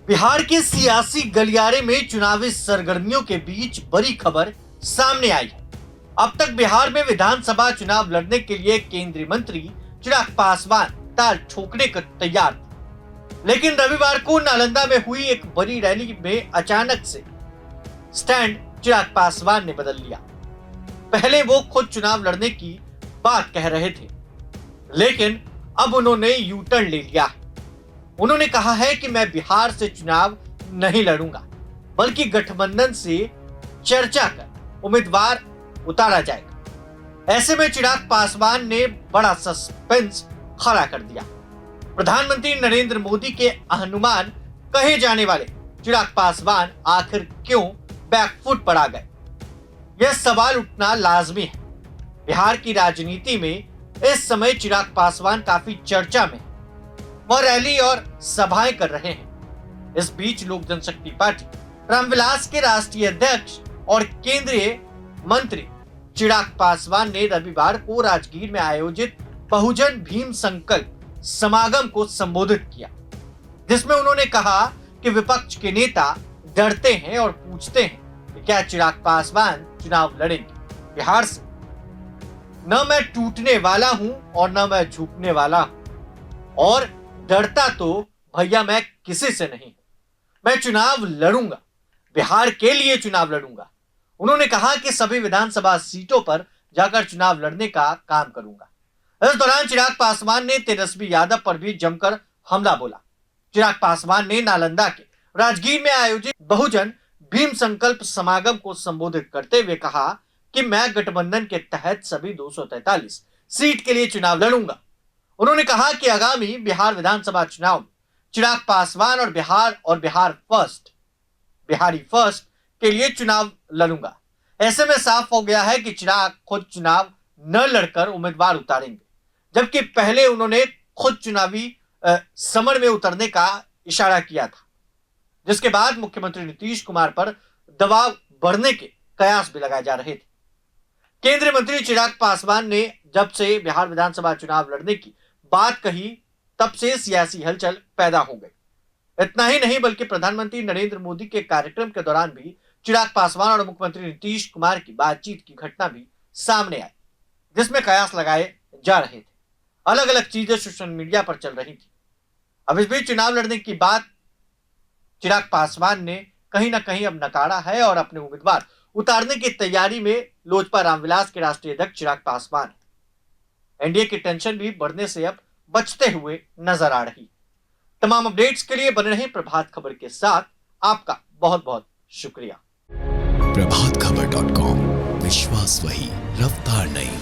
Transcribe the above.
बिहार के सियासी गलियारे में चुनावी सरगर्मियों के बीच बड़ी खबर सामने आई है। अब तक बिहार में विधानसभा चुनाव लड़ने के लिए केंद्रीय मंत्री चिराग पासवान ताल ठोकने को तैयार थे, लेकिन रविवार को नालंदा में हुई एक बड़ी रैली में अचानक से स्टैंड चिराग पासवान ने बदल लिया। पहले वो खुद चुनाव लड़ने की बात कह रहे थे, लेकिन अब उन्होंने यू टर्न ले लिया है। उन्होंने कहा है कि मैं बिहार से चुनाव नहीं लड़ूंगा, बल्कि गठबंधन से चर्चा कर उम्मीदवार उतारा जाएगा। ऐसे में चिराग पासवान ने बड़ा सस्पेंस खड़ा कर दिया। प्रधानमंत्री नरेंद्र मोदी के अनुमान कहे जाने वाले चिराग पासवान आखिर क्यों बैकफुट पर आ गए, यह सवाल उठना लाजमी है। बिहार की राजनीति में इस समय चिराग पासवान काफी चर्चा में, वह रैली और सभाएं कर रहे हैं। इस बीच लोक जनशक्ति पार्टी रामविलास के राष्ट्रीय अध्यक्ष और केंद्रीय मंत्री चिराग पासवान ने रविवार को राजगीर में आयोजित बहुजन भीम संकल्प समागम को संबोधित किया, जिसमें उन्होंने कहा कि विपक्ष के नेता डरते हैं और पूछते हैं कि क्या चिराग पासवान चुनाव लड़ेंगे बिहार से। न मैं टूटने वाला हूं और न मैं झुकने वाला हूं, और डरता तो भैया मैं किसी से नहीं, मैं चुनाव लड़ूंगा, बिहार के लिए चुनाव लड़ूंगा। उन्होंने कहा कि सभी विधानसभा सीटों पर जाकर चुनाव लड़ने का काम करूंगा। इस दौरान चिराग पासवान ने तेजस्वी यादव पर भी जमकर हमला बोला। चिराग पासवान ने नालंदा के राजगीर में आयोजित बहुजन भीम संकल्प समागम को संबोधित करते हुए कहा कि मैं गठबंधन के तहत सभी 243 सीट के लिए चुनाव लड़ूंगा। उन्होंने कहा कि आगामी बिहार विधानसभा चुनाव में चिराग पासवान और बिहारी फर्स्ट के लिए चुनाव लड़ूंगा। ऐसे में साफ हो गया है कि चिराग खुद चुनाव न लड़कर उम्मीदवार उतारेंगे, जबकि पहले उन्होंने खुद चुनावी समर में उतरने का इशारा किया था, जिसके बाद मुख्यमंत्री नीतीश कुमार पर दबाव बढ़ने के कयास भी लगाए जा रहे थे। केंद्रीय मंत्री चिराग पासवान ने जब से बिहार विधानसभा चुनाव लड़ने की बात कही, तब से सियासी हलचल पैदा हो गई। इतना ही नहीं, बल्कि प्रधानमंत्री नरेंद्र मोदी के कार्यक्रम के दौरान भी चिराग पासवान और मुख्यमंत्री नीतीश कुमार की बातचीत की घटना भी सामने आई, जिसमें कयास लगाए जा रहे थे। अलग अलग चीजें सोशल मीडिया पर चल रही थी। अब इस बीच चुनाव लड़ने की बात चिराग पासवान ने कहीं ना कहीं अब नकारा है और अपने उम्मीदवार उतारने की तैयारी में लोजपा रामविलास के राष्ट्रीय अध्यक्ष चिराग पासवान। एनडीए की टेंशन भी बढ़ने से अब बचते हुए नजर आ रही। तमाम अपडेट्स के लिए बने रहें प्रभात खबर के साथ। आपका बहुत बहुत शुक्रिया। प्रभात खबर.com, विश्वास वही, रफ्तार नहीं।